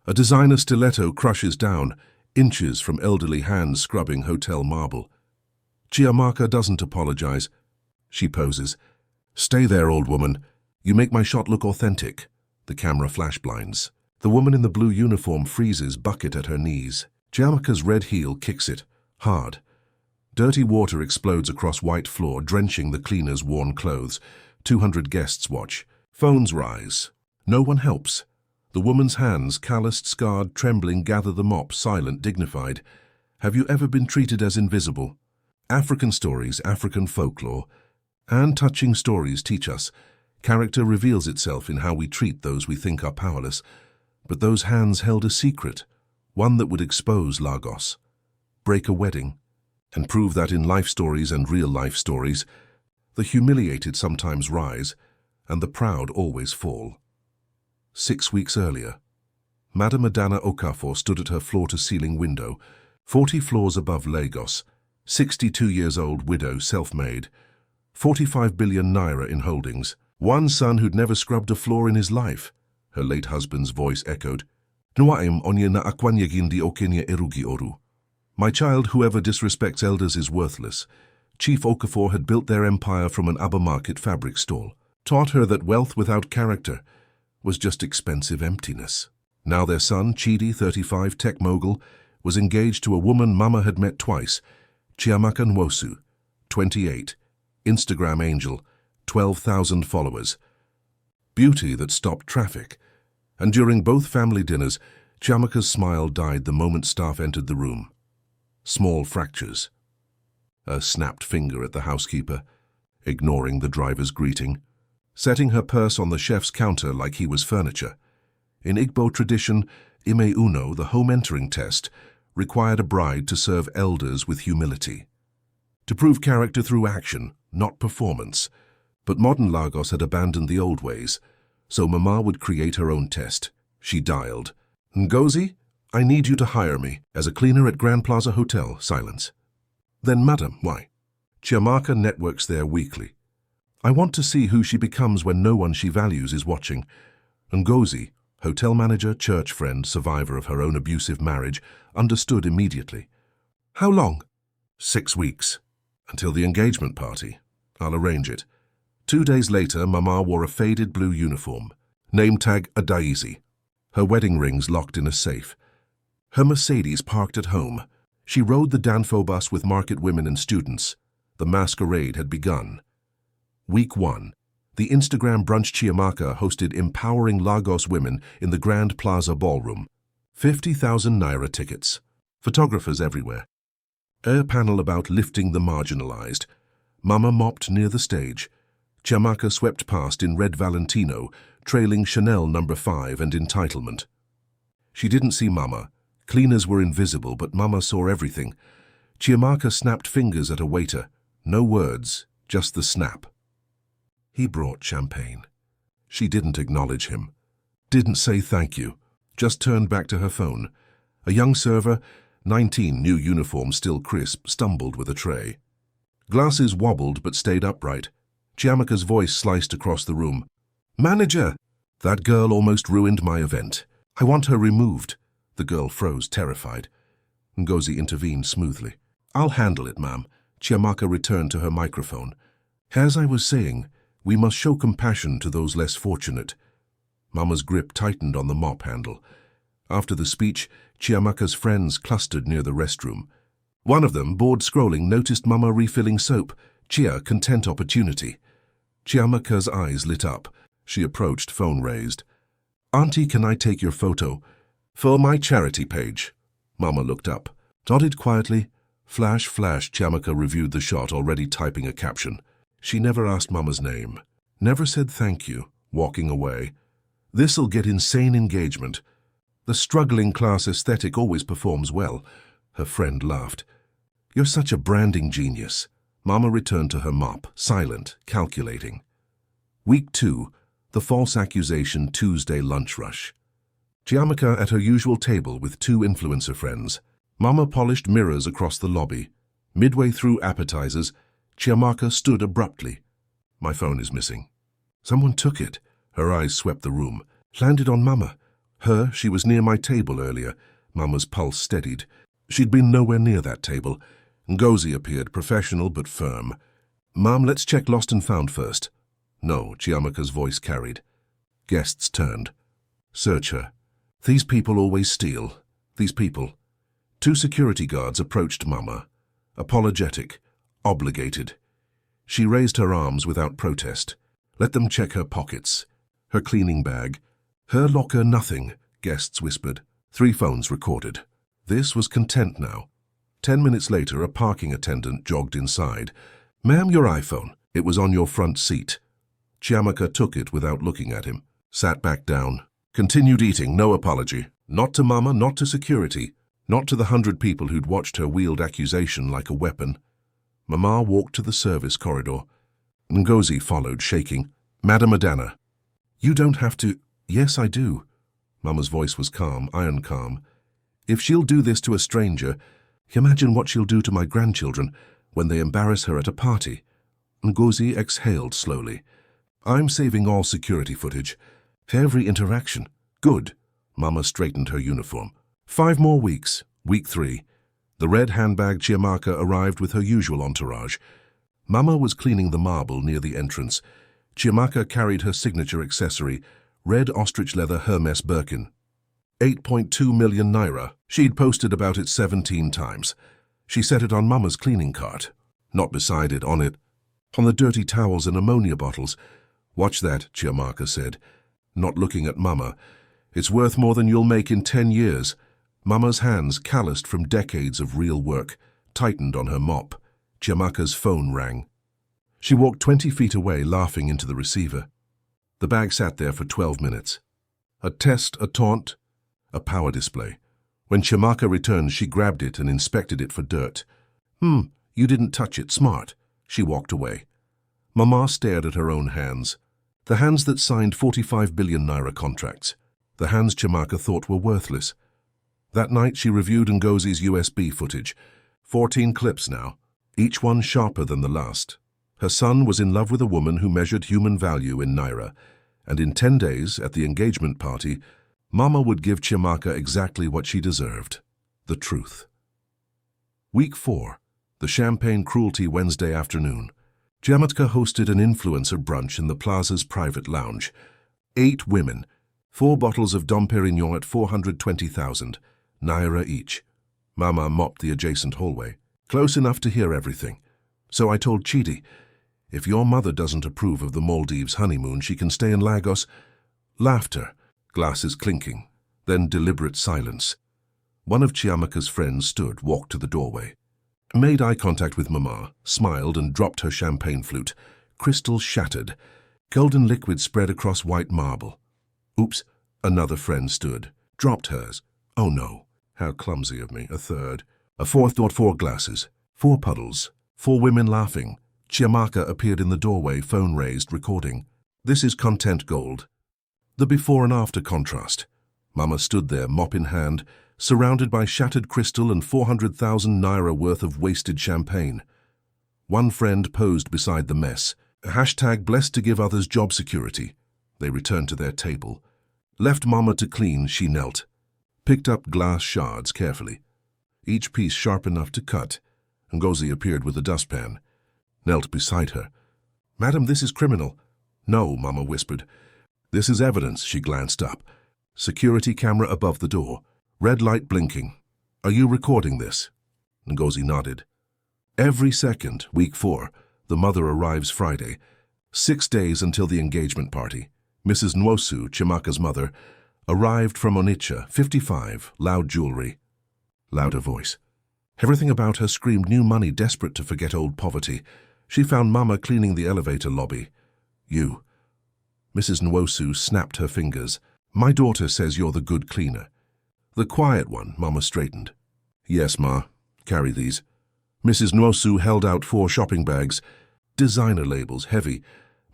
A designer stiletto crushes down, inches from elderly hands scrubbing hotel marble. Chiamaka doesn't apologize. She poses. "Stay there, old woman. You make my shot look authentic." The camera flash blinds. The woman in the blue uniform freezes, bucket at her knees. Chiamaka's red heel kicks it, hard. Dirty water explodes across white floor, drenching the cleaner's worn clothes. 200 guests watch. Phones rise. No one helps. The woman's hands, calloused, scarred, trembling, gather the mop, silent, dignified. Have you ever been treated as invisible? African stories, African folklore, and touching stories teach us. Character reveals itself in how we treat those we think are powerless. But those hands held a secret, one that would expose Lagos, break a wedding, and prove that in life stories and real-life stories, the humiliated sometimes rise, and the proud always fall. 6 weeks earlier, Madam Adanna Okafor stood at her floor-to-ceiling window, 40 floors above Lagos, 62 years old, widow, self-made, 45 billion naira in holdings, one son who'd never scrubbed a floor in his life. Her late husband's voice echoed, "Nwaim onye na akwanyegindi okenye erugi oru." My child, whoever disrespects elders is worthless. Chief Okafor had built their empire from an Aba market fabric stall, taught her that wealth without character was just expensive emptiness. Now their son, Chidi, 35, tech mogul, was engaged to a woman Mama had met twice, Chiamaka Nwosu, 28, Instagram angel, 12,000 followers. Beauty that stopped traffic. And during both family dinners, Chiamaka's smile died the moment staff entered the room. Small fractures. A snapped finger at the housekeeper, ignoring the driver's greeting, setting her purse on the chef's counter like he was furniture. In Igbo tradition, Ime Uno, the home entering test, required a bride to serve elders with humility. To prove character through action, not performance. But modern Lagos had abandoned the old ways, so Mama would create her own test. She dialed. "Ngozi, I need you to hire me as a cleaner at Grand Plaza Hotel." Silence. "Then, madam, why?" "Chiamaka networks there weekly. I want to see who she becomes when no one she values is watching." Ngozi, hotel manager, church friend, survivor of her own abusive marriage, understood immediately. "How long?" 6 weeks. "Until the engagement party. I'll arrange it." 2 days later, Mama wore a faded blue uniform, name tag Adaizi, her wedding rings locked in a safe. Her Mercedes parked at home. She rode the Danfo bus with market women and students. The masquerade had begun. Week 1. The Instagram brunch Chiamaka hosted empowering Lagos women in the Grand Plaza Ballroom. 50,000 naira tickets. Photographers everywhere. A panel about lifting the marginalized. Mama mopped near the stage. Chiamaka swept past in red Valentino, trailing Chanel No. 5 and entitlement. She didn't see Mama. Cleaners were invisible, but Mama saw everything. Chiamaka snapped fingers at a waiter. No words, just the snap. He brought champagne. She didn't acknowledge him. Didn't say thank you. Just turned back to her phone. A young server, 19, new uniform still crisp, stumbled with a tray. Glasses wobbled but stayed upright. Chiamaka's voice sliced across the room. "Manager! That girl almost ruined my event. I want her removed." The girl froze, terrified. Ngozi intervened smoothly. "I'll handle it, ma'am." Chiamaka returned to her microphone. "As I was saying, we must show compassion to those less fortunate." Mama's grip tightened on the mop handle. After the speech, Chiamaka's friends clustered near the restroom. One of them, bored scrolling, noticed Mama refilling soap. Chia, content opportunity. Chiamaka's eyes lit up. She approached, phone raised. "Auntie, can I take your photo?" "For my charity page." Mama looked up, nodded quietly. Flash, flash, Chiamaka reviewed the shot, already typing a caption. She never asked Mama's name. Never said thank you, walking away. "This'll get insane engagement. The struggling class aesthetic always performs well." Her friend laughed. "You're such a branding genius." Mama returned to her mop, silent, calculating. Week 2, the false accusation Tuesday lunch rush. Chiamaka at her usual table with 2 influencer friends. Mama polished mirrors across the lobby. Midway through appetizers, Chiamaka stood abruptly. "My phone is missing." "Someone took it." Her eyes swept the room. "Landed on Mama." She was near my table earlier. Mama's pulse steadied. She'd been nowhere near that table. Ngozi appeared, professional but firm. Mom, let's check lost and found first. No, Chiamaka's voice carried. Guests turned. Search her. These people always steal. These people. 2 security guards approached Mama. Apologetic. Obligated. She raised her arms without protest. Let them check her pockets. Her cleaning bag. Her locker, nothing, guests whispered. 3 phones recorded. This was content now. 10 minutes later, a parking attendant jogged inside. Ma'am, your iPhone. It was on your front seat. Chiamaka took it without looking at him. Sat back down. Continued eating, no apology. Not to Mama, not to security. Not to the 100 people who'd watched her wield accusation like a weapon. Mama walked to the service corridor. Ngozi followed, shaking. Madam Adanna. You don't have to. Yes, I do. Mama's voice was calm, iron calm. If she'll do this to a stranger, imagine what she'll do to my grandchildren when they embarrass her at a party. Ngozi exhaled slowly. I'm saving all security footage. Every interaction. Good. Mama straightened her uniform. 5 more weeks. Week 3. The red handbag Chiamaka arrived with her usual entourage. Mama was cleaning the marble near the entrance. Chiamaka carried her signature accessory, red ostrich leather Hermes Birkin. 8.2 million naira. She'd posted about it 17 times. She set it on Mama's cleaning cart. Not beside it, on it. On the dirty towels and ammonia bottles. Watch that, Chiamaka said, not looking at Mama. It's worth more than you'll make in 10 years. Mama's hands, calloused from decades of real work, tightened on her mop. Chiamaka's phone rang. She walked 20 feet away, laughing into the receiver. The bag sat there for 12 minutes. A test, a taunt, a power display. When Chiamaka returned, she grabbed it and inspected it for dirt. You didn't touch it, smart. She walked away. Mama stared at her own hands. The hands that signed 45 billion naira contracts. The hands Chiamaka thought were worthless. That night she reviewed Ngozi's USB footage. 14 clips now, each one sharper than the last. Her son was in love with a woman who measured human value in naira, and in 10 days, at the engagement party, Mama would give Chiamaka exactly what she deserved, the truth. Week 4, the Champagne Cruelty Wednesday afternoon. Chiamaka hosted an influencer brunch in the plaza's private lounge. 8 women, 4 bottles of Dom Perignon at 420,000 naira each. Mama mopped the adjacent hallway, close enough to hear everything. So I told Chidi, if your mother doesn't approve of the Maldives honeymoon, she can stay in Lagos. Laughter, glasses clinking, then deliberate silence. One of Chiamaka's friends stood, walked to the doorway. Made eye contact with Mama, smiled and dropped her champagne flute. Crystal shattered. Golden liquid spread across white marble. Oops, another friend stood. Dropped hers. Oh no, how clumsy of me. A third. A fourth brought 4 glasses. 4 puddles. 4 women laughing. Chiamaka appeared in the doorway, phone raised, recording. This is content gold. The before and after contrast. Mama stood there, mop in hand, surrounded by shattered crystal and 400,000 naira worth of wasted champagne. One friend posed beside the mess. Hashtag blessed to give others job security. They returned to their table. Left Mama to clean, she knelt. Picked up glass shards carefully. Each piece sharp enough to cut. Ngozi appeared with a dustpan. Knelt beside her. Madam, this is criminal. No, Mama whispered. This is evidence, she glanced up. Security camera above the door. Red light blinking. Are you recording this? Ngozi nodded. Every second, week 4, the mother arrives Friday. 6 days until the engagement party. Mrs. Nwosu, Chiamaka's mother, arrived from Onitsha, 55, loud jewelry. Louder voice. Everything about her screamed new money, desperate to forget old poverty. She found Mama cleaning the elevator lobby. You. Mrs. Nwosu snapped her fingers. My daughter says you're the good cleaner. The quiet one, Mama straightened. Yes, Ma. Carry these. Mrs. Nwosu held out 4 shopping bags. Designer labels, heavy.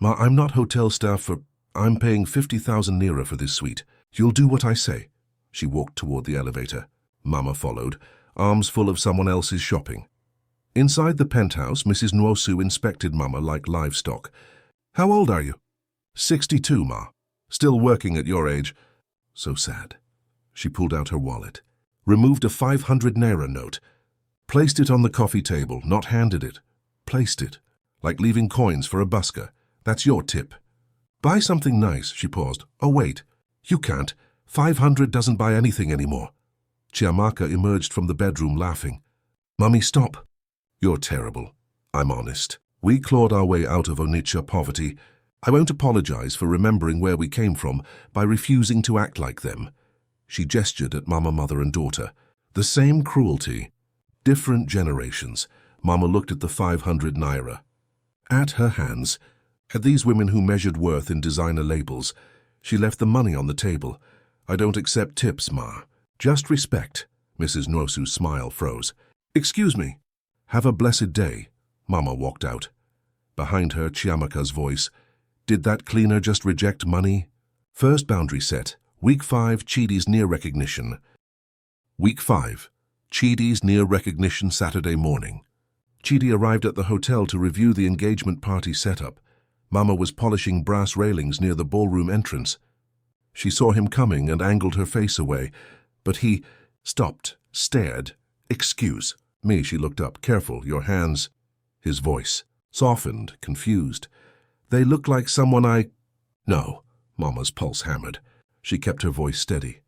Ma, I'm not hotel staff for... I'm paying 50,000 naira for this suite. You'll do what I say. She walked toward the elevator. Mama followed, arms full of someone else's shopping. Inside the penthouse, Mrs. Nwosu inspected Mama like livestock. How old are you? 62, Ma. Still working at your age. So sad. She pulled out her wallet, removed a 500 naira note, placed it on the coffee table, not handed it. Placed it, like leaving coins for a busker. That's your tip. Buy something nice, she paused. Oh wait, you can't. 500 doesn't buy anything anymore. Chiamaka emerged from the bedroom laughing. Mummy, stop. You're terrible. I'm honest. We clawed our way out of Onitsha poverty. I won't apologize for remembering where we came from by refusing to act like them. She gestured at Mama, mother and daughter. The same cruelty. Different generations. Mama looked at the 500 naira. At her hands, at these women who measured worth in designer labels. She left the money on the table. I don't accept tips, Ma. Just respect. Mrs. Nwosu's smile froze. Excuse me. Have a blessed day. Mama walked out. Behind her, Chiamaka's voice. Did that cleaner just reject money? First boundary set. Week 5, Chidi's near recognition. Week 5. Chidi's near recognition Saturday morning. Chidi arrived at the hotel to review the engagement party setup. Mama was polishing brass railings near the ballroom entrance. She saw him coming and angled her face away, but he stopped, stared. Excuse me, she looked up. Careful, your hands. His voice softened, confused. They look like someone I... No, Mama's pulse hammered. She kept her voice steady.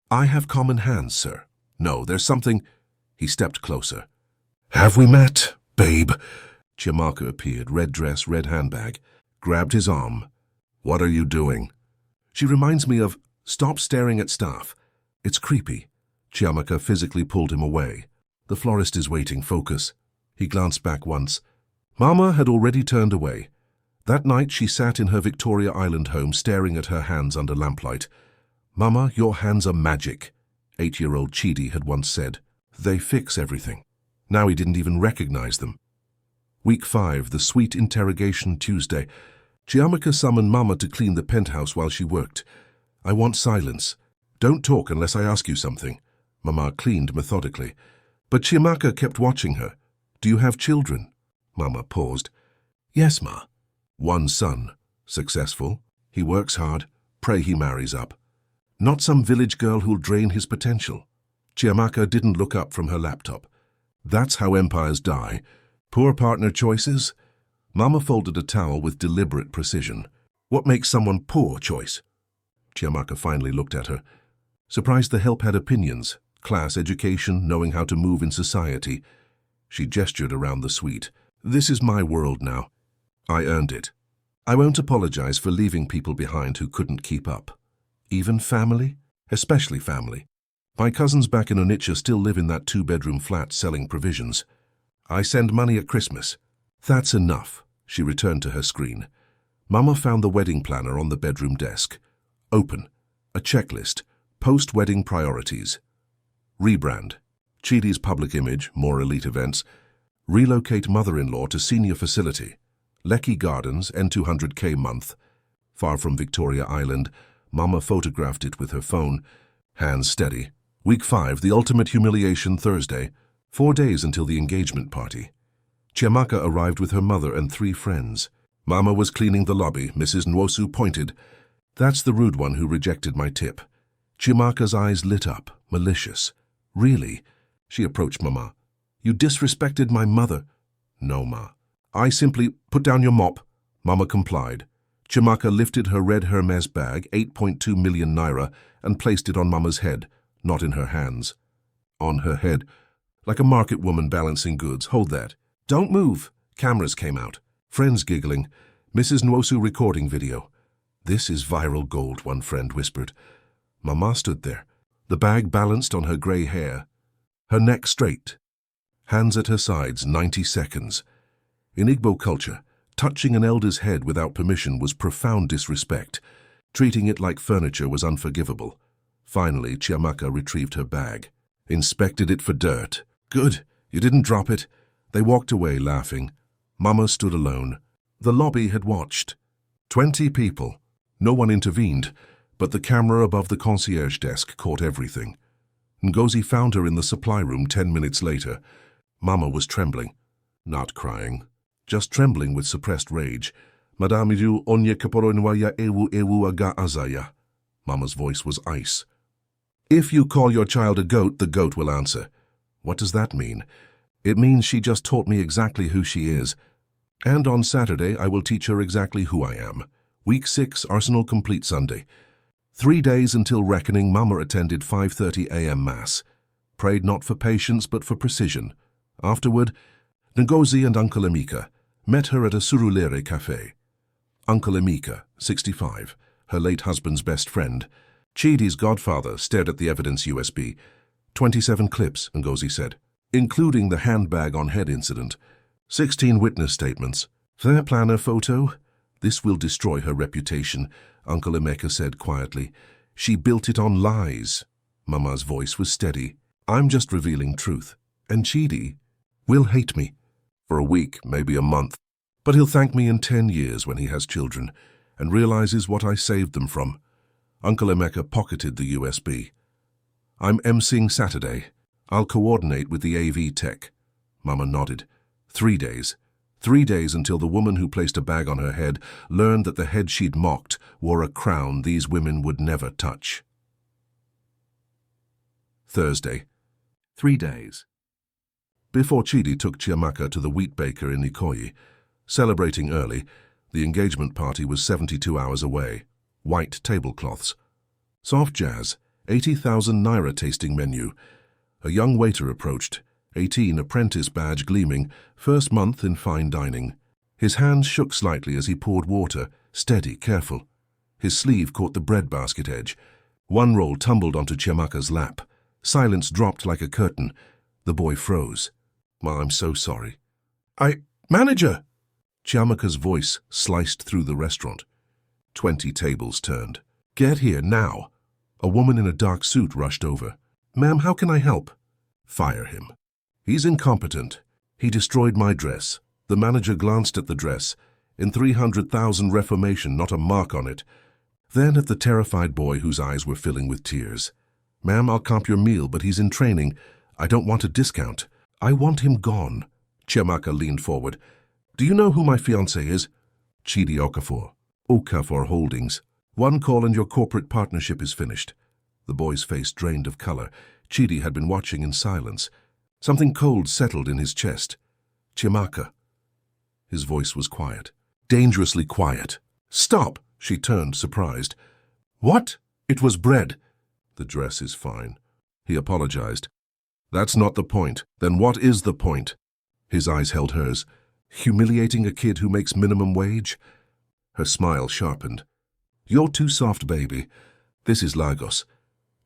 I have common hands, sir. No, there's something... He stepped closer. Have we met, babe? Chiamaka appeared, red dress, red handbag. Grabbed his arm. What are you doing? She reminds me of... Stop staring at staff. It's creepy. Chiamaka physically pulled him away. The florist is waiting, focus. He glanced back once. Mama had already turned away. That night she sat in her Victoria Island home staring at her hands under lamplight. Mama, your hands are magic, 8-year-old Chidi had once said. They fix everything. Now he didn't even recognize them. Week 5, the sweet interrogation Tuesday. Chiamaka summoned Mama to clean the penthouse while she worked. I want silence. Don't talk unless I ask you something. Mama cleaned methodically. But Chiamaka kept watching her. Do you have children? Mama paused. Yes, Ma. One son. Successful. He works hard. Pray he marries up. Not some village girl who'll drain his potential. Chiamaka didn't look up from her laptop. That's how empires die. Poor partner choices? Mama folded a towel with deliberate precision. What makes someone poor choice? Chiamaka finally looked at her. Surprised the help had opinions. Class, education, knowing how to move in society. She gestured around the suite. This is my world now. I earned it. I won't apologize for leaving people behind who couldn't keep up. Even family? Especially family. My cousins back in Onitsha still live in that 2-bedroom flat selling provisions. I send money at Christmas. That's enough. She returned to her screen. Mama found the wedding planner on the bedroom desk. Open. A checklist. Post-wedding priorities. Rebrand. Chidi's public image, more elite events. Relocate mother-in-law to senior facility. Lekki Gardens, N200K month. Far from Victoria Island, Mama photographed it with her phone. Hands steady. Week 5, the ultimate humiliation Thursday. 4 days until the engagement party. Chiamaka arrived with her mother and 3 friends. Mama was cleaning the lobby. Mrs. Nwosu pointed. That's the rude one who rejected my tip. Chiamaka's eyes lit up, malicious. Really? She approached Mama. You disrespected my mother. No, Ma. I simply put down your mop. Mama complied. Chiamaka lifted her red Hermes bag, 8.2 million naira, and placed it on Mama's head, not in her hands. On her head, like a market woman balancing goods. Hold that. Don't move. Cameras came out. Friends giggling. Mrs. Nwosu recording video. This is viral gold, one friend whispered. Mama stood there, the bag balanced on her grey hair, her neck straight, hands at her sides, 90 seconds. In Igbo culture, touching an elder's head without permission was profound disrespect. Treating it like furniture was unforgivable. Finally, Chiamaka retrieved her bag, inspected it for dirt. Good, you didn't drop it. They walked away laughing. Mama stood alone. The lobby had watched. 20 people. No one intervened, but the camera above the concierge desk caught everything. Ngozi found her in the supply room 10 minutes later. Mama was trembling. Not crying, just trembling with suppressed rage. Madam Idu onye kaporo nwaya ewu aga azaya. Mama's voice was ice. If you call your child a goat, the goat will answer. What does that mean? It means she just taught me exactly who she is. And on Saturday, I will teach her exactly who I am. Week 6, Arsenal complete Sunday. 3 days until reckoning, Mama attended 5:30 a.m. Mass. Prayed not for patience, but for precision. Afterward, Ngozi and Uncle Emeka met her at a Surulere cafe. Uncle Emeka, 65, her late husband's best friend. Chidi's godfather stared at the evidence USB. 27 clips, Ngozi said, including the handbag on head incident. 16 witness statements. Fair planner photo? This will destroy her reputation, Uncle Emeka said quietly. She built it on lies. Mama's voice was steady. I'm just revealing truth. And Chidi will hate me. For a week, maybe a month. But he'll thank me in 10 years when he has children and realizes what I saved them from. Uncle Emeka pocketed the USB. I'm emceeing Saturday. I'll coordinate with the AV tech. Mama nodded. 3 days. 3 days until the woman who placed a bag on her head learned that the head she'd mocked wore a crown these women would never touch. Thursday. 3 days. Before Chidi took Chiamaka to the wheat baker in Ikoyi, celebrating early, the engagement party was 72 hours away. White tablecloths. Soft jazz, 80,000 naira tasting menu. A young waiter approached, 18 apprentice badge gleaming, first month in fine dining. His hands shook slightly as he poured water, steady, careful. His sleeve caught the bread basket edge. One roll tumbled onto Chiamaka's lap. Silence dropped like a curtain. The boy froze. Well, I'm so sorry. Manager! Chiamaka's voice sliced through the restaurant. 20 tables turned. Get here, now. A woman in a dark suit rushed over. Ma'am, how can I help? Fire him. He's incompetent. He destroyed my dress. The manager glanced at the dress. In 300,000 reformation, not a mark on it. Then at the terrified boy whose eyes were filling with tears. Ma'am, I'll comp your meal, but he's in training. I don't want a discount. I want him gone. Chiamaka leaned forward. Do you know who my fiancée is? Chidi Okafor. Okafor Holdings. One call and your corporate partnership is finished. The boy's face drained of color. Chidi had been watching in silence. Something cold settled in his chest. Chiamaka. His voice was quiet. Dangerously quiet. Stop! She turned, surprised. What? It was bread. The dress is fine. He apologized. That's not the point. Then what is the point? His eyes held hers. Humiliating a kid who makes minimum wage? Her smile sharpened. You're too soft, baby. This is Lagos.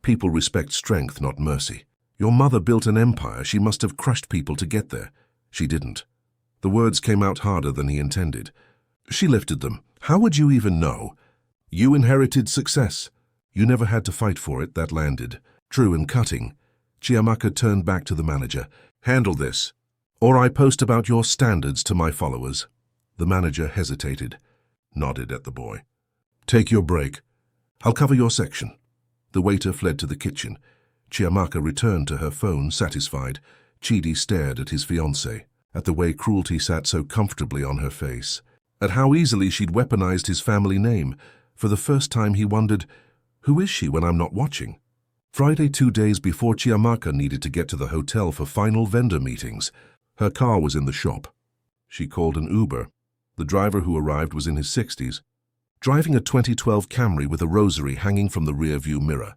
People respect strength, not mercy. Your mother built an empire. She must have crushed people to get there. She didn't. The words came out harder than he intended. She lifted them. How would you even know? You inherited success. You never had to fight for it. That landed. True and cutting. Chiamaka turned back to the manager. Handle this, or I post about your standards to my followers. The manager hesitated, nodded at the boy. Take your break. I'll cover your section. The waiter fled to the kitchen. Chiamaka returned to her phone, satisfied. Chidi stared at his fiancée, at the way cruelty sat so comfortably on her face, at how easily she'd weaponized his family name. For the first time he wondered, who is she when I'm not watching? Friday, 2 days before Chiamaka needed to get to the hotel for final vendor meetings. Her car was in the shop. She called an Uber. The driver who arrived was in his 60s, driving a 2012 Camry with a rosary hanging from the rear-view mirror.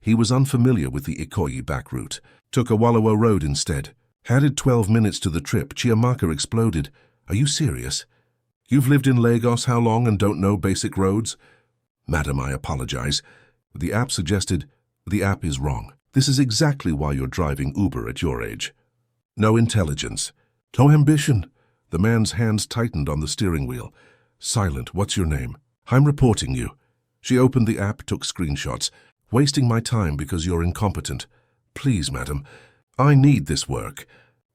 He was unfamiliar with the Ikoyi back route, took a Wallowa road instead. Added 12 minutes to the trip, Chiamaka exploded. Are you serious? You've lived in Lagos how long and don't know basic roads? Madam, I apologize. The app suggested, the app is wrong. This is exactly why you're driving Uber at your age. No intelligence. No ambition. The man's hands tightened on the steering wheel. Silent, what's your name? I'm reporting you. She opened the app, took screenshots. Wasting my time because you're incompetent. Please, madam, I need this work.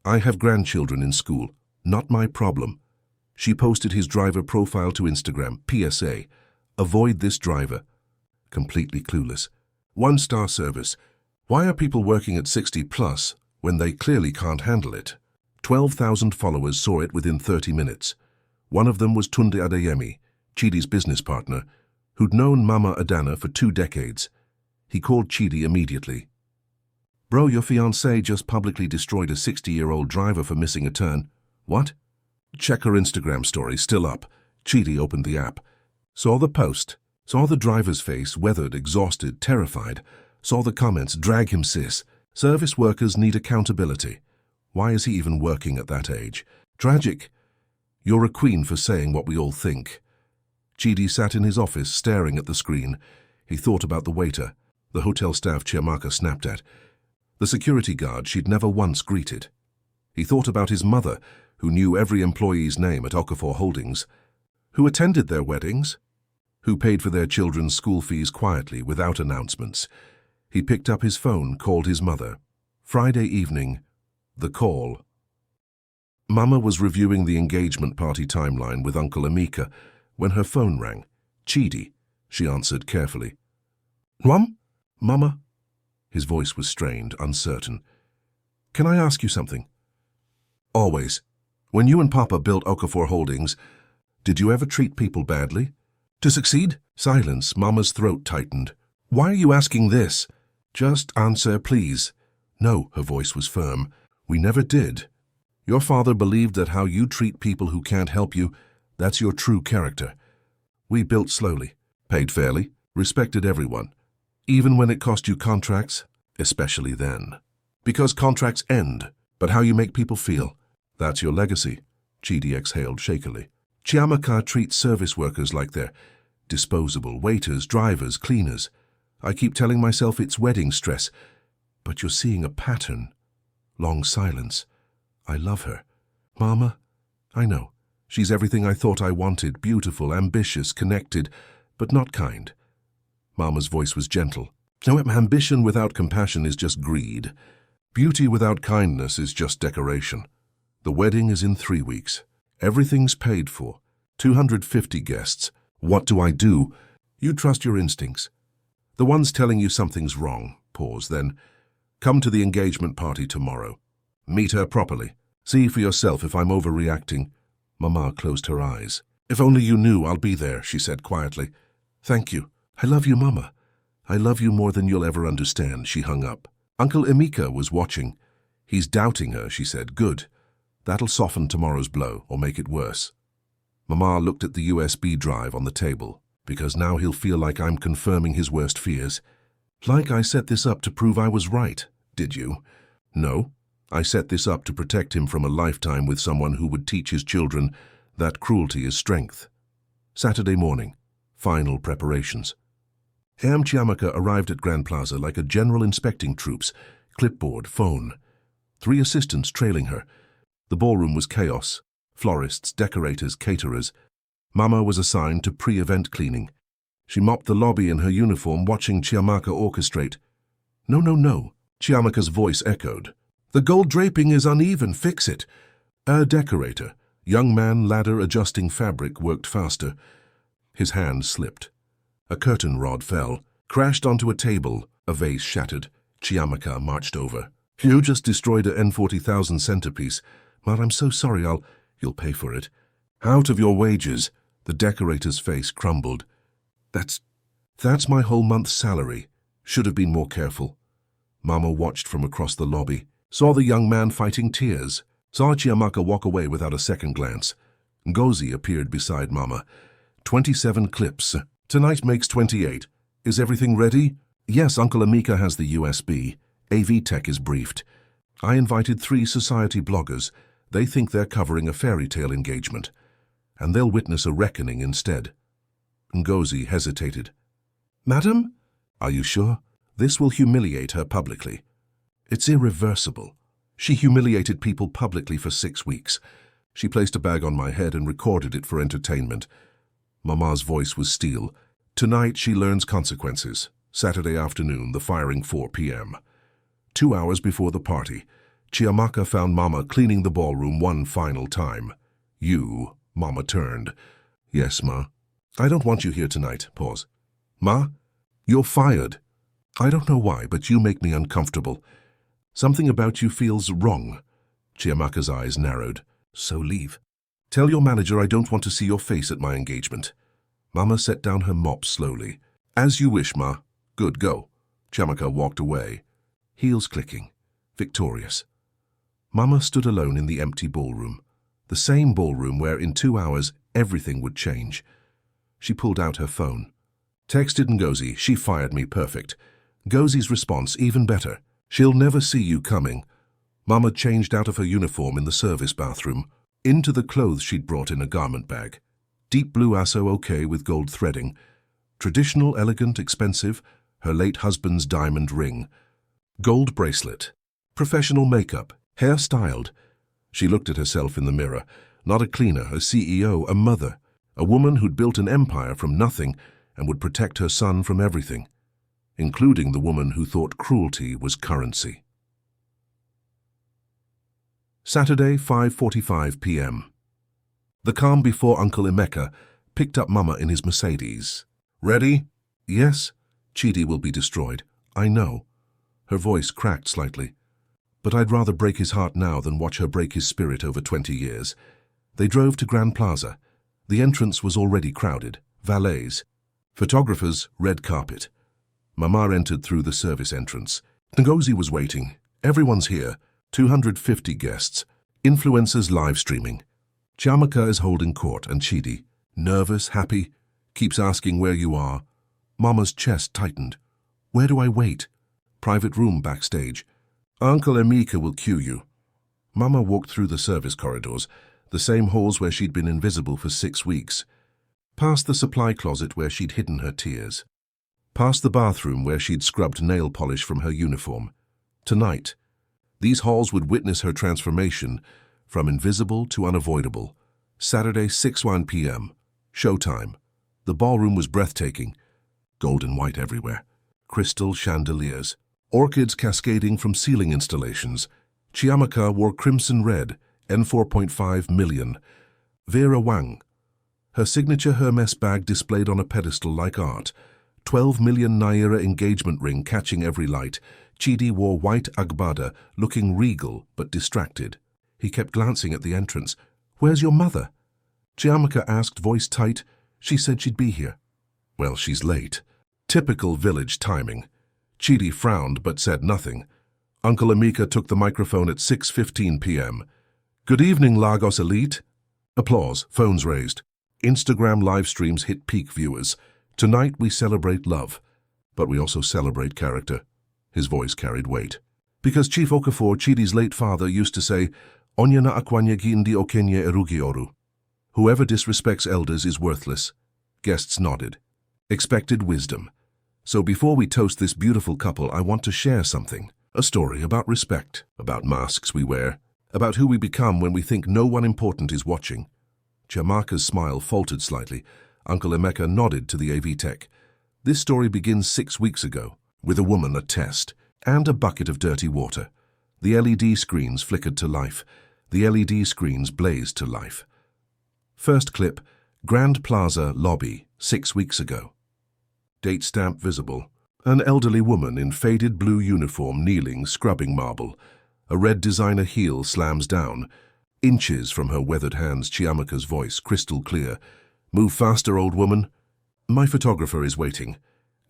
I have grandchildren in school. Not my problem. She posted his driver profile to Instagram. PSA. Avoid this driver. Completely clueless. 1-star service. Why are people working at 60 plus when they clearly can't handle it? 12,000 followers saw it within 30 minutes. One of them was Tunde Adeyemi, Chidi's business partner, who'd known Mama Adanna for 2 decades. He called Chidi immediately. "Bro, your fiancée just publicly destroyed a 60-year-old driver for missing a turn." "What?" "Check her Instagram story, still up." Chidi opened the app. Saw the post. Saw the driver's face, weathered, exhausted, terrified. Saw the comments, "Drag him, sis. Service workers need accountability. Why is he even working at that age? Tragic. You're a queen for saying what we all think." Chidi sat in his office, staring at the screen. He thought about the waiter, the hotel staff Chiamaka snapped at, the security guard she'd never once greeted. He thought about his mother, who knew every employee's name at Okafor Holdings, who attended their weddings, who paid for their children's school fees quietly without announcements. He picked up his phone, called his mother. Friday evening, the call. Mama was reviewing the engagement party timeline with Uncle Emeka when her phone rang. "Chidi," she answered carefully. "Mom? Mama?" His voice was strained, uncertain. "Can I ask you something?" "Always. When you and Papa built Okafor Holdings, did you ever treat people badly? To succeed?" Silence. Mama's throat tightened. "Why are you asking this? Just answer, please." "No," her voice was firm. "We never did. Your father believed that how you treat people who can't help you, that's your true character. We built slowly, paid fairly, respected everyone. Even when it cost you contracts, especially then. Because contracts end, but how you make people feel, that's your legacy." Chidi exhaled shakily. "Chiamaka treats service workers like they're disposable, waiters, drivers, cleaners. I keep telling myself it's wedding stress, but you're seeing a pattern." Long silence. "I love her. Mama, I know. She's everything I thought I wanted, beautiful, ambitious, connected, but not kind." Mama's voice was gentle. "No, ambition without compassion is just greed. Beauty without kindness is just decoration. The wedding is in 3 weeks. Everything's paid for. 250 guests. What do I do?" "You trust your instincts. The ones telling you something's wrong." Pause, then. "Come to the engagement party tomorrow. Meet her properly. See for yourself if I'm overreacting." Mama closed her eyes. "If only you knew, I'll be there," she said quietly. "Thank you. I love you, Mama. I love you more than you'll ever understand." She hung up. Uncle Emeka was watching. "He's doubting her," she said. "Good. That'll soften tomorrow's blow, or make it worse." Mama looked at the USB drive on the table, "Because now he'll feel like I'm confirming his worst fears." "Like I set this up to prove I was right, did you?" "No. I set this up to protect him from a lifetime with someone who would teach his children that cruelty is strength." Saturday morning. Final preparations. Chiamaka arrived at Grand Plaza like a general inspecting troops, clipboard, phone. 3 assistants trailing her. The ballroom was chaos. Florists, decorators, caterers. Mama was assigned to pre-event cleaning. She mopped the lobby in her uniform, watching Chiamaka orchestrate. "No, no, no," Chiamaka's voice echoed. "The gold draping is uneven, fix it." A decorator, young man, ladder adjusting fabric, worked faster. His hand slipped. A curtain rod fell, crashed onto a table, a vase shattered. Chiamaka marched over. "You just destroyed a N40,000 centerpiece. Ma, I'm so sorry, you'll pay for it." "Out of your wages." The decorator's face crumbled. That's my whole month's salary. Should have been more careful." Mama watched from across the lobby, saw the young man fighting tears, saw Chiamaka walk away without a second glance. Ngozi appeared beside Mama. 27 clips. Tonight makes 28. Is everything ready?" "Yes, Uncle Emeka has the USB. AV Tech is briefed. I invited 3 society bloggers. They think they're covering a fairy tale engagement, and they'll witness a reckoning instead." Ngozi hesitated. "Madam? Are you sure? This will humiliate her publicly." "It's irreversible. She humiliated people publicly for 6 weeks. She placed a bag on my head and recorded it for entertainment." Mama's voice was steel. "Tonight she learns consequences. Saturday afternoon, the firing 4 p.m. 2 hours before the party, Chiamaka found Mama cleaning the ballroom one final time. "You," Mama turned. "Yes, Ma." "I don't want you here tonight." Pause. "Ma, you're fired. I don't know why, but you make me uncomfortable. Something about you feels wrong." Chiamaka's eyes narrowed. "So leave. Tell your manager I don't want to see your face at my engagement." Mama set down her mop slowly. As you wish, Ma. Good, go. Chiamaka walked away, heels clicking, victorious. Mama stood alone in the empty ballroom, the same ballroom where in 2 hours everything would change. She pulled out her phone. Texted Ngozi, she fired me, perfect. Ngozi's response, even better. She'll never see you coming. Mama changed out of her uniform in the service bathroom, into the clothes she'd brought in a garment bag. Deep blue asso okay with gold threading. Traditional, elegant, expensive, her late husband's diamond ring. Gold bracelet. Professional makeup, hair styled. She looked at herself in the mirror. Not a cleaner, a CEO, a mother. A woman who'd built an empire from nothing and would protect her son from everything, including the woman who thought cruelty was currency. Saturday, 5:45 p.m. The calm before Uncle Emeka picked up Mama in his Mercedes. Ready? Yes. Chidi will be destroyed. I know. Her voice cracked slightly. But I'd rather break his heart now than watch her break his spirit over 20 years. They drove to Grand Plaza. The entrance was already crowded. Valets. Photographers, red carpet. Mama entered through the service entrance. Ngozi was waiting. Everyone's here. 250 guests. Influencers live streaming. Chiamaka is holding court and Chidi, nervous, happy, keeps asking where you are. Mama's chest tightened. Where do I wait? Private room backstage. Uncle Emeka will cue you. Mama walked through the service corridors, the same halls where she'd been invisible for 6 weeks. Past the supply closet where she'd hidden her tears. Past the bathroom where she'd scrubbed nail polish from her uniform. Tonight, these halls would witness her transformation from invisible to unavoidable. Saturday, 6:01 p.m. Showtime. The ballroom was breathtaking. Gold and white everywhere. Crystal chandeliers. Orchids cascading from ceiling installations. Chiamaka wore crimson red, N4.5 million. Vera Wang. Her signature Hermes bag displayed on a pedestal like art. 12 million Naira engagement ring catching every light. Chidi wore white agbada, looking regal but distracted. He kept glancing at the entrance. Where's your mother? Chiamaka asked, voice tight. She said she'd be here. Well, she's late. Typical village timing. Chidi frowned but said nothing. Uncle Emeka took the microphone at 6:15 p.m. Good evening, Lagos elite. Applause, phones raised. Instagram live streams hit peak viewers. Tonight we celebrate love, but we also celebrate character. His voice carried weight. Because Chief Okafor, Chidi's late father, used to say, Onya na akwanyegi ndi okenye erugi oru. Whoever disrespects elders is worthless. Guests nodded. Expected wisdom. So before we toast this beautiful couple, I want to share something. A story about respect, about masks we wear, about who we become when we think no one important is watching. Chiamaka's smile faltered slightly. Uncle Emeka nodded to the AV tech. This story begins 6 weeks ago, with a woman, a test, and a bucket of dirty water. The LED screens flickered to life. The LED screens blazed to life. First clip, Grand Plaza lobby, 6 weeks ago. Date stamp visible. An elderly woman in faded blue uniform kneeling, scrubbing marble. A red designer heel slams down. Inches from her weathered hands, Chiamaka's voice, crystal clear. Move faster, old woman. My photographer is waiting.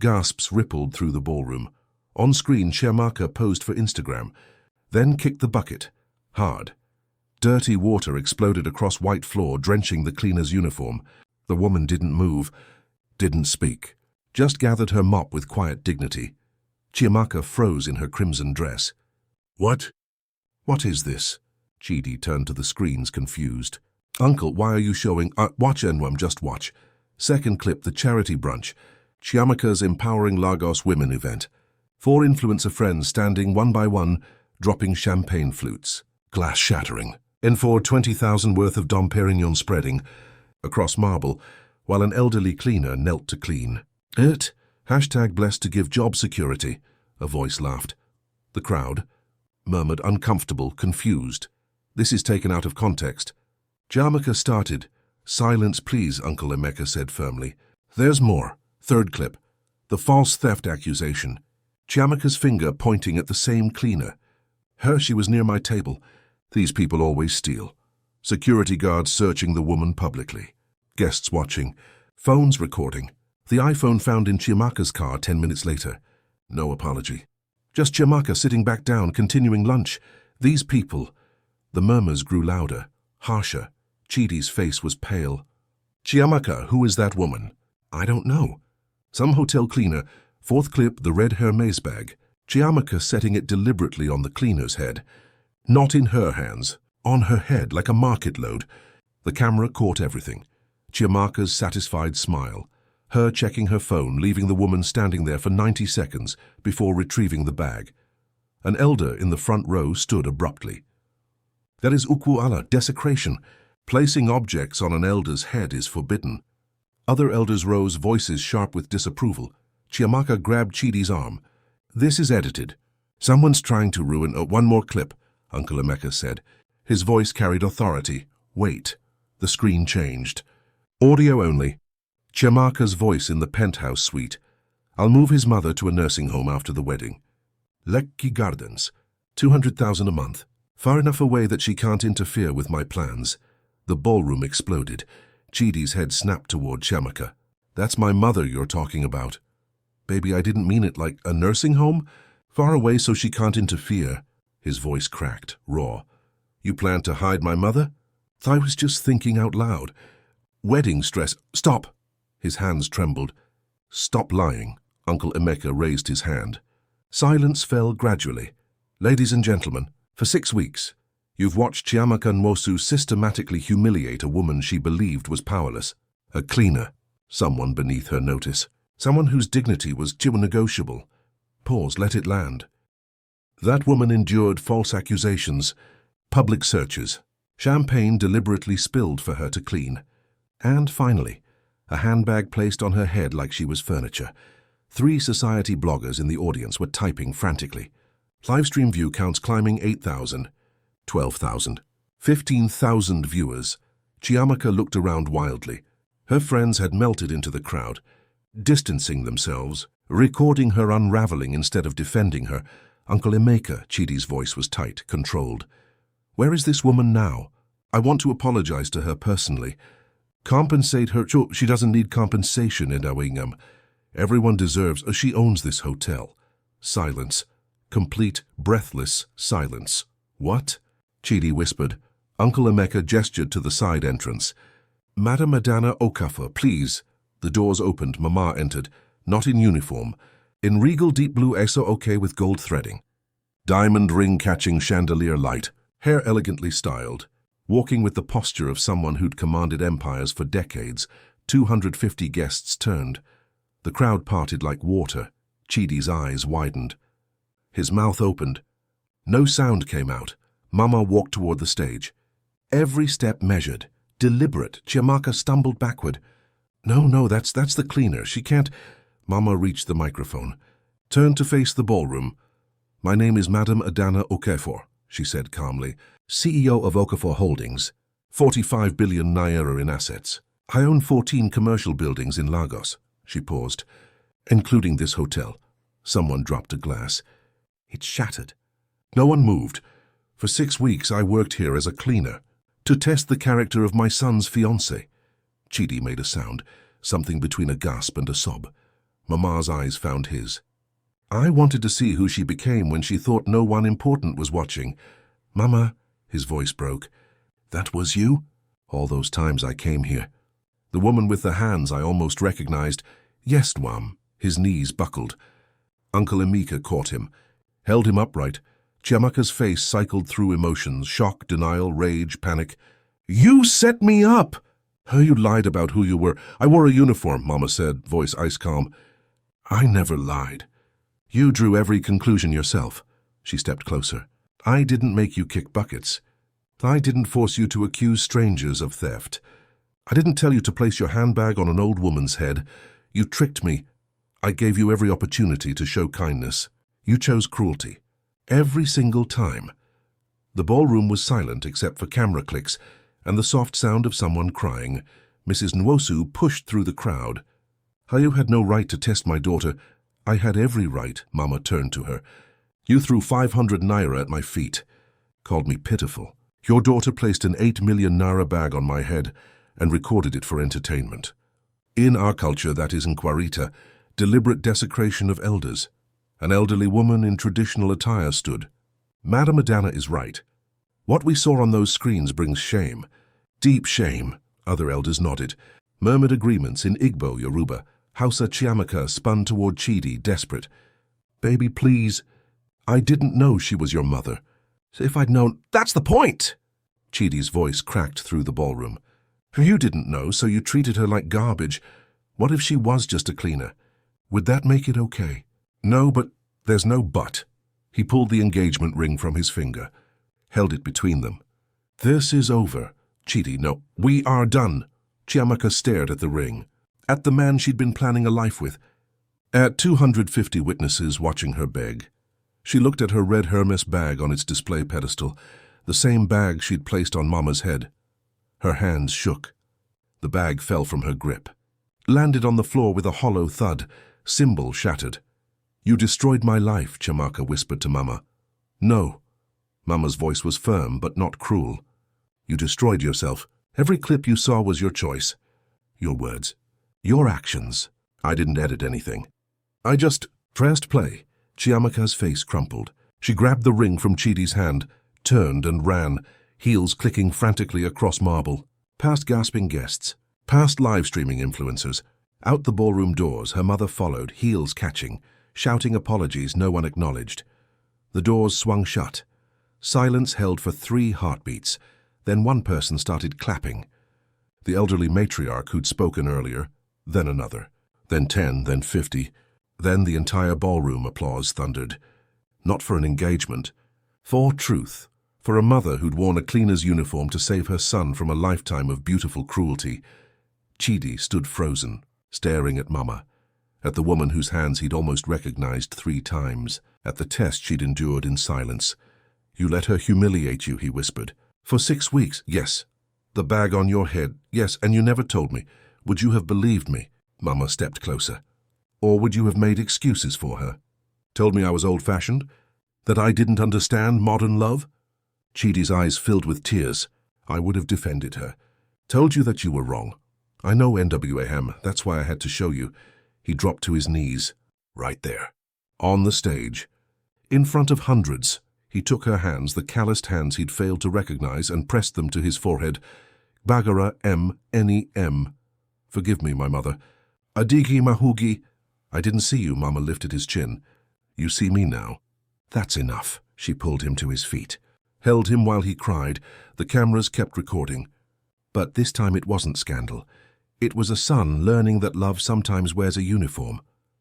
Gasps rippled through the ballroom. On screen, Chiamaka posed for Instagram, then kicked the bucket. Hard. Dirty water exploded across white floor, drenching the cleaner's uniform. The woman didn't move, didn't speak, just gathered her mop with quiet dignity. Chiamaka froze in her crimson dress. What? What is this? Chidi turned to the screens, confused. Uncle, why are you showing? Watch Enwam, just watch. Second clip, the charity brunch. Chiamaka's Empowering Lagos Women event. 4 influencer friends standing one by one, dropping champagne flutes. Glass shattering. N4 20,000 worth of Dom Perignon spreading across marble, while an elderly cleaner knelt to clean. Hashtag blessed to give job security. A voice laughed. The crowd murmured, uncomfortable, confused. This is taken out of context. Chiamaka started. Silence, please, Uncle Emeka said firmly. There's more. Third clip. The false theft accusation. Chiamaka's finger pointing at the same cleaner. She was near my table. These people always steal. Security guards searching the woman publicly. Guests watching. Phone's recording. The iPhone found in Chiamaka's car 10 minutes later. No apology. Just Chiamaka sitting back down, continuing lunch. These people. The murmurs grew louder, harsher. Chidi's face was pale. Chiamaka, who is that woman? I don't know. Some hotel cleaner. Fourth clip, the red Hermes bag. Chiamaka setting it deliberately on the cleaner's head. Not in her hands. On her head, like a market load. The camera caught everything. Chiamaka's satisfied smile. Her checking her phone, leaving the woman standing there for 90 seconds before retrieving the bag. An elder in the front row stood abruptly. That is ukuala, desecration. Placing objects on an elder's head is forbidden. Other elders rose, voices sharp with disapproval. Chiamaka grabbed Chidi's arm. This is edited. Someone's trying to ruin... one more clip, Uncle Emeka said. His voice carried authority. Wait. The screen changed. Audio only. Chiamaka's voice in the penthouse suite. I'll move his mother to a nursing home after the wedding. Lekki Gardens. 200,000 a month. Far enough away that she can't interfere with my plans. The ballroom exploded. Chidi's head snapped toward Chiamaka. That's my mother you're talking about. Baby, I didn't mean it like a nursing home. Far away so she can't interfere. His voice cracked, raw. You plan to hide my mother? I was just thinking out loud. Wedding stress. Stop! His hands trembled. Stop lying. Uncle Emeka raised his hand. Silence fell gradually. Ladies and gentlemen, for 6 weeks, you've watched Chiamaka Nwosu systematically humiliate a woman she believed was powerless. A cleaner. Someone beneath her notice. Someone whose dignity was negotiable. Pause, let it land. That woman endured false accusations, public searches, champagne deliberately spilled for her to clean. And finally, a handbag placed on her head like she was furniture. 3 society bloggers in the audience were typing frantically. Livestream view counts climbing 8,000, 12,000, 15,000 viewers. Chiamaka looked around wildly. Her friends had melted into the crowd, distancing themselves, recording her unraveling instead of defending her. Uncle Emeka, Chidi's voice was tight, controlled. Where is this woman now? I want to apologize to her personally. Compensate her. She doesn't need compensation in Awingam. Everyone deserves. She owns this hotel. Silence. Complete, breathless silence. What? Chidi whispered. Uncle Emeka gestured to the side entrance. Madam Adanna Okafor, please. The doors opened. Mama entered. Not in uniform. In regal deep blue SOK with gold threading. Diamond ring catching chandelier light. Hair elegantly styled. Walking with the posture of someone who'd commanded empires for decades. 250 guests turned. The crowd parted like water. Chidi's eyes widened. His mouth opened. No sound came out. Mama walked toward the stage. Every step measured. Deliberate. Chiamaka stumbled backward. No, that's the cleaner. She can't... Mama reached the microphone. Turned to face the ballroom. My name is Madam Adanna Okafor, she said calmly. CEO of Okafor Holdings. 45 billion naira in assets. I own 14 commercial buildings in Lagos. She paused. Including this hotel. Someone dropped a glass. It shattered. No one moved. For 6 weeks I worked here as a cleaner, to test the character of my son's fiancée. Chidi made a sound, something between a gasp and a sob. Mama's eyes found his. I wanted to see who she became when she thought no one important was watching. Mama, his voice broke. That was you? All those times I came here. The woman with the hands I almost recognized. Yes, Nwam. His knees buckled. Uncle Emeka caught him, held him upright. Chiamaka's face cycled through emotions, shock, denial, rage, panic. You set me up! You lied about who you were. I wore a uniform, Mama said, voice ice calm. I never lied. You drew every conclusion yourself. She stepped closer. I didn't make you kick buckets. I didn't force you to accuse strangers of theft. I didn't tell you to place your handbag on an old woman's head. You tricked me. I gave you every opportunity to show kindness. You chose cruelty. Every single time. The ballroom was silent except for camera clicks and the soft sound of someone crying. Mrs. Nwosu pushed through the crowd. You had no right to test my daughter. I had every right, Mama turned to her. You threw 500 naira at my feet. Called me pitiful. Your daughter placed an 8 million naira bag on my head and recorded it for entertainment. In our culture, that is Nkwarita, deliberate desecration of elders. An elderly woman in traditional attire stood. Madam Adanna is right. What we saw on those screens brings shame. Deep shame. Other elders nodded. Murmured agreements in Igbo, Yoruba. Hausa Chiamaka spun toward Chidi, desperate. Baby, please. I didn't know she was your mother. If I'd known... That's the point! Chidi's voice cracked through the ballroom. You didn't know, so you treated her like garbage. What if she was just a cleaner? Would that make it okay? No, but there's no but. He pulled the engagement ring from his finger, held it between them. This is over. Chidi, no, we are done. Chiamaka stared at the ring, at the man she'd been planning a life with, at 250 witnesses watching her beg. She looked at her red Hermes bag on its display pedestal, the same bag she'd placed on Mama's head. Her hands shook. The bag fell from her grip, landed on the floor with a hollow thud, symbol shattered. You destroyed my life, Chiamaka whispered to Mama. No. Mama's voice was firm but not cruel. You destroyed yourself. Every clip you saw was your choice. Your words. Your actions. I didn't edit anything. I just pressed play. Chiamaka's face crumpled. She grabbed the ring from Chidi's hand, turned and ran, heels clicking frantically across marble, past gasping guests, past live-streaming influencers. Out the ballroom doors, her mother followed, heels catching, shouting apologies no one acknowledged. The doors swung shut. Silence held for 3 heartbeats. Then one person started clapping. The elderly matriarch who'd spoken earlier, then another, then 10, then 50. Then the entire ballroom applause thundered. Not for an engagement, for truth, for a mother who'd worn a cleaner's uniform to save her son from a lifetime of beautiful cruelty. Chidi stood frozen, staring at Mama, at the woman whose hands he'd almost recognized 3 times, at the test she'd endured in silence. You let her humiliate you, he whispered. For 6 weeks, yes. The bag on your head, yes, and you never told me. Would you have believed me? Mama stepped closer. Or would you have made excuses for her? Told me I was old-fashioned? That I didn't understand modern love? Chidi's eyes filled with tears. I would have defended her. Told you that you were wrong. I know NWAM, that's why I had to show you. He dropped to his knees, right there, on the stage. In front of hundreds, he took her hands, the calloused hands he'd failed to recognize, and pressed them to his forehead. Bagara M. Forgive me, my mother. Adigi Mahugi. I didn't see you, Mama lifted his chin. You see me now. That's enough. She pulled him to his feet, held him while he cried. The cameras kept recording. But this time it wasn't scandal. It was a son learning that love sometimes wears a uniform,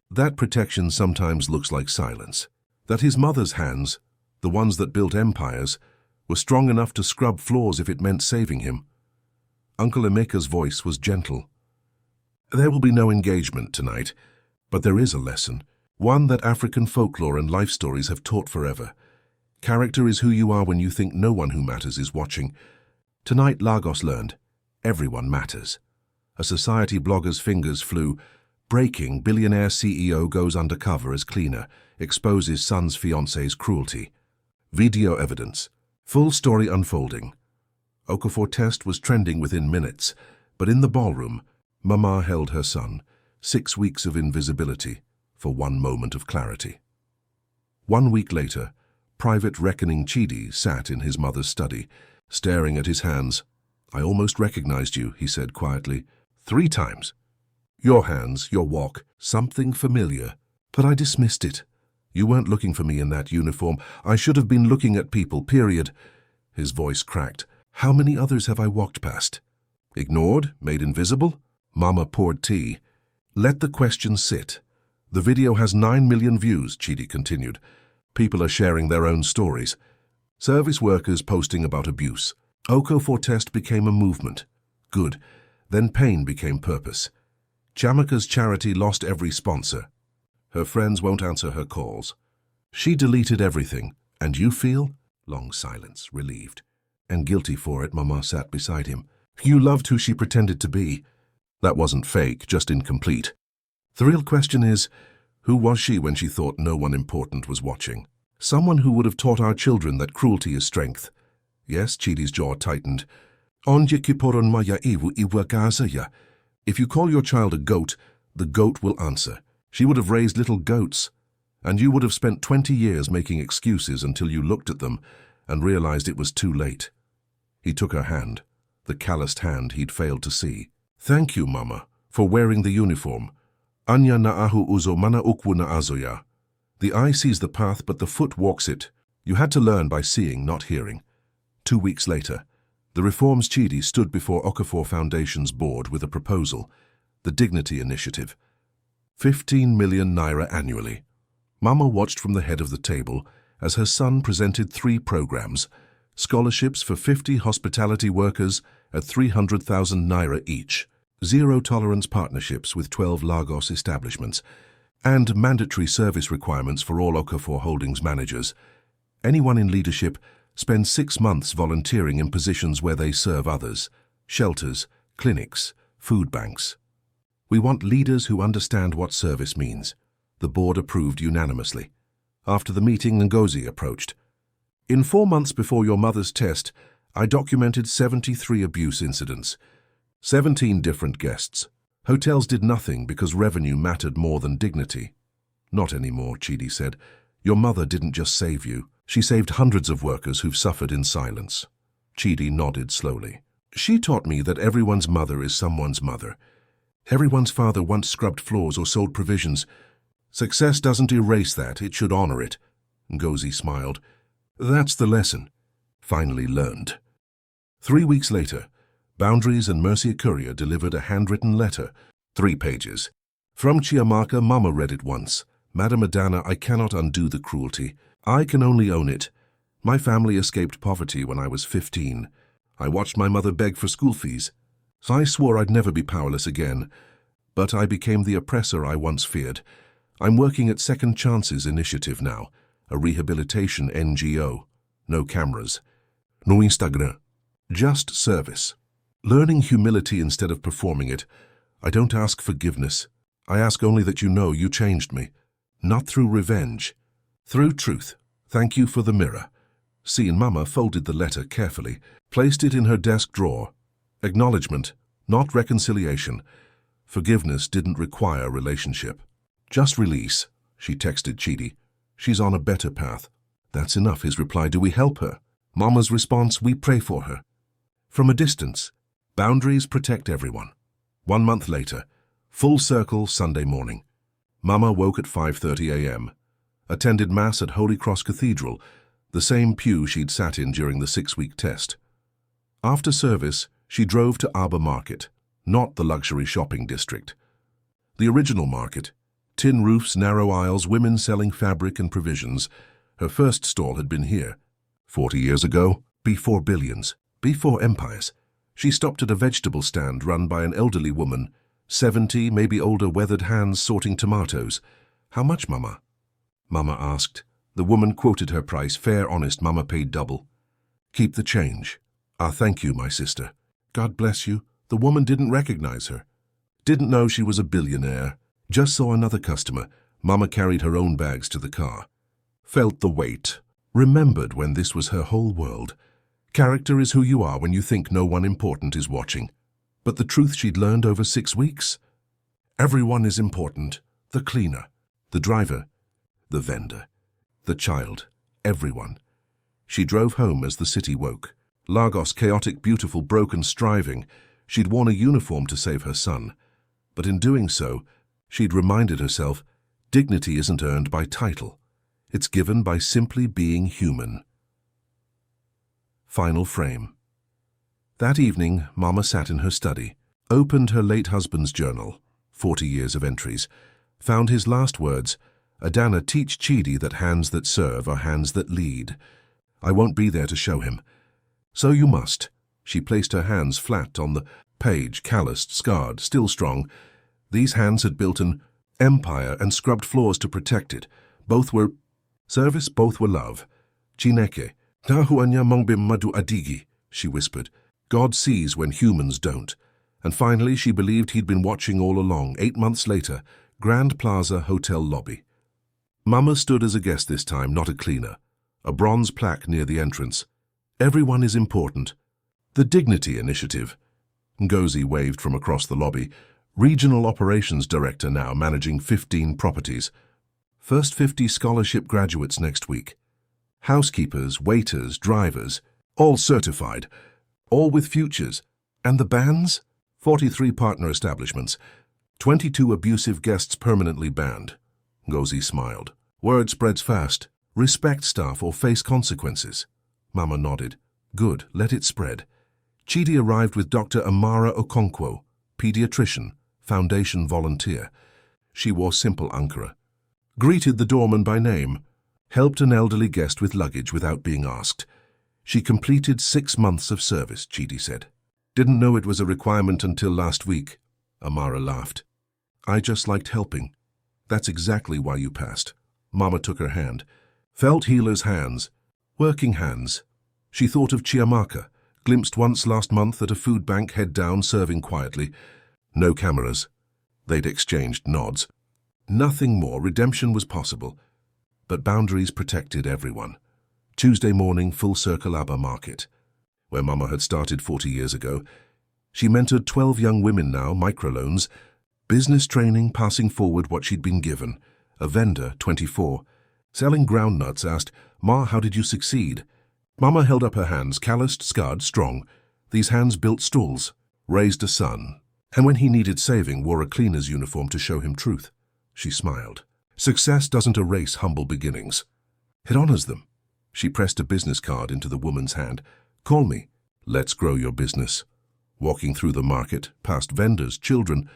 that protection sometimes looks like silence, that his mother's hands, the ones that built empires, were strong enough to scrub floors if it meant saving him. Uncle Emeka's voice was gentle. There will be no engagement tonight, but there is a lesson, one that African folklore and life stories have taught forever. Character is who you are when you think no one who matters is watching. Tonight Lagos learned, everyone matters. A society blogger's fingers flew. Breaking, billionaire CEO goes undercover as cleaner, exposes son's fiancée's cruelty. Video evidence. Full story unfolding. Okafor test was trending within minutes, but in the ballroom, Mama held her son, 6 weeks of invisibility, for one moment of clarity. 1 week later, Private Reckoning Chidi sat in his mother's study, staring at his hands. I almost recognized you, he said quietly. 3 times. Your hands, your walk, something familiar. But I dismissed it. You weren't looking for me in that uniform. I should have been looking at people, period. His voice cracked. How many others have I walked past? Ignored? Made invisible? Mama poured tea. Let the question sit. The video has 9 million views, Chidi continued. People are sharing their own stories. Service workers posting about abuse. Okafor test became a movement. Good. Then pain became purpose. Chiamaka's charity lost every sponsor. Her friends won't answer her calls. She deleted everything. And you feel? Long silence, relieved. And guilty for it, Mama sat beside him. You loved who she pretended to be. That wasn't fake, just incomplete. The real question is, who was she when she thought no one important was watching? Someone who would have taught our children that cruelty is strength. Yes, Chidi's jaw tightened. Onje kiporon maya iwu iwagazaya. If you call your child a goat, the goat will answer. She would have raised little goats, and you would have spent 20 years making excuses until you looked at them and realized it was too late. He took her hand, the calloused hand he'd failed to see. Thank you, Mama, for wearing the uniform. Anya na'ahu uzo mana ukwu na azoya. The eye sees the path, but the foot walks it. You had to learn by seeing, not hearing. 2 weeks later, the Reforms Chidi stood before Okafor Foundation's board with a proposal, the Dignity Initiative. 15 million naira annually. Mama watched from the head of the table as her son presented 3 programs, scholarships for 50 hospitality workers at 300,000 naira each, zero-tolerance partnerships with 12 Lagos establishments, and mandatory service requirements for all Okafor Holdings managers. Anyone in leadership spends 6 months volunteering in positions where they serve others, shelters, clinics, food banks. We want leaders who understand what service means. The board approved unanimously. After the meeting, Ngozi approached. In 4 months before your mother's test, I documented 73 abuse incidents. 17 different guests. Hotels did nothing because revenue mattered more than dignity. Not anymore, Chidi said. Your mother didn't just save you. She saved hundreds of workers who've suffered in silence. Chidi nodded slowly. She taught me that everyone's mother is someone's mother. Everyone's father once scrubbed floors or sold provisions. Success doesn't erase that, it should honor it. Ngozi smiled. That's the lesson. Finally learned. 3 weeks later, Boundaries and Mercy Courier delivered a handwritten letter, 3 pages. From Chiamaka, Mama read it once. Madam Adanna, I cannot undo the cruelty. I can only own it. My family escaped poverty when I was 15. I watched my mother beg for school fees. So I swore I'd never be powerless again. But I became the oppressor I once feared. I'm working at Second Chances Initiative now, a rehabilitation NGO. No cameras. No Instagram. Just service. Learning humility instead of performing it. I don't ask forgiveness. I ask only that you know you changed me. Not through revenge. Through truth. Thank you for the mirror. Mama folded the letter carefully, placed it in her desk drawer. Acknowledgement, not reconciliation. Forgiveness didn't require relationship. Just release, she texted Chidi. She's on a better path. That's enough, his reply. Do we help her? Mama's response, we pray for her. From a distance, Boundaries protect everyone. 1 month later, full circle Sunday morning. Mama woke at 5:30 a.m., attended Mass at Holy Cross Cathedral, the same pew she'd sat in during the 6-week test. After service, she drove to Aba Market, not the luxury shopping district. The original market, tin roofs, narrow aisles, women selling fabric and provisions. Her first stall had been here. 40 years ago, before billions, before empires. She stopped at a vegetable stand run by an elderly woman, 70, maybe older, weathered hands sorting tomatoes. How much, Mama? Mama asked. The woman quoted her price. Fair, honest. Mama paid double. Keep the change. Ah, thank you, my sister. God bless you. The woman didn't recognize her. Didn't know she was a billionaire. Just saw another customer. Mama carried her own bags to the car. Felt the weight. Remembered when this was her whole world. Character is who you are when you think no one important is watching. But the truth she'd learned over 6 weeks? Everyone is important. The cleaner, the driver, the vendor, the child, everyone. She drove home as the city woke. Lagos, chaotic, beautiful, broken, striving. She'd worn a uniform to save her son. But in doing so, she'd reminded herself, dignity isn't earned by title. It's given by simply being human. Final frame. That evening, Mama sat in her study, opened her late husband's journal, 40 years of entries, found his last words, Adanna, teach Chidi that hands that serve are hands that lead. I won't be there to show him. So you must. She placed her hands flat on the page, calloused, scarred, still strong. These hands had built an empire and scrubbed floors to protect it. Both were service, both were love. Chineke, Nahuanya mongbim madu adigi, she whispered. God sees when humans don't. And finally, she believed he'd been watching all along. 8 months later, Grand Plaza Hotel lobby. Mama stood as a guest this time, not a cleaner. A bronze plaque near the entrance. Everyone is important. The Dignity Initiative. Ngozi waved from across the lobby. Regional Operations Director now, managing 15 properties. First 50 scholarship graduates next week. Housekeepers, waiters, drivers, all certified, all with futures. And the bans? 43 partner establishments. 22 abusive guests permanently banned. Ngozi smiled. Word spreads fast. Respect staff or face consequences. Mama nodded. Good, let it spread. Chidi arrived with Dr. Amara Okonkwo, pediatrician, foundation volunteer. She wore simple ankara. Greeted the doorman by name. Helped an elderly guest with luggage without being asked. She completed 6 months of service, Chidi said. Didn't know it was a requirement until last week. Amara laughed. I just liked helping. That's exactly why you passed. Mama took her hand. Felt healer's hands. Working hands. She thought of Chiamaka, glimpsed once last month at a food bank, head down, serving quietly. No cameras. They'd exchanged nods. Nothing more. Redemption was possible. But boundaries protected everyone. Tuesday morning, full circle Abba Market, where Mama had started 40 years ago. She mentored 12 young women now, microloans, business training, passing forward what she'd been given. A vendor, 24, selling groundnuts, asked, Ma, how did you succeed? Mama held up her hands, calloused, scarred, strong. These hands built stools, raised a son, and when he needed saving, wore a cleaner's uniform to show him truth. She smiled. Success doesn't erase humble beginnings. It honors them. She pressed a business card into the woman's hand. Call me. Let's grow your business. Walking through the market, past vendors, children.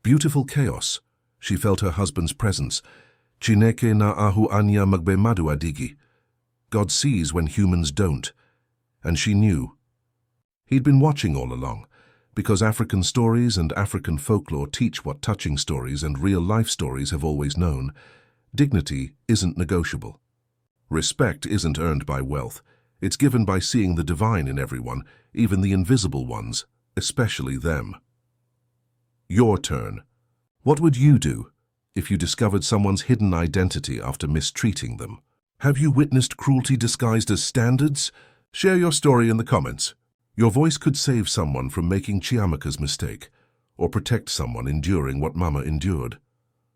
Beautiful chaos. She felt her husband's presence. Chineke na ahu anya magbe madu adigi. God sees when humans don't. And she knew. He'd been watching all along, because African stories and African folklore teach what touching stories and real-life stories have always known. Dignity isn't negotiable. Respect isn't earned by wealth. It's given by seeing the divine in everyone, even the invisible ones, especially them. Your turn. What would you do if you discovered someone's hidden identity after mistreating them? Have you witnessed cruelty disguised as standards? Share your story in the comments. Your voice could save someone from making Chiamaka's mistake, or protect someone enduring what Mama endured.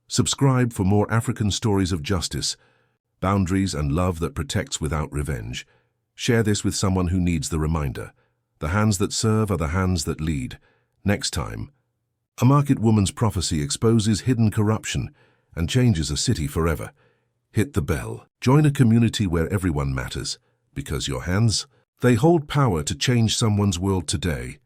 Subscribe for more African stories of justice, boundaries and love that protects without revenge. Share this with someone who needs the reminder. The hands that serve are the hands that lead. Next time, a market woman's prophecy exposes hidden corruption and changes a city forever. Hit the bell. Join a community where everyone matters, because your hands, they hold power to change someone's world today.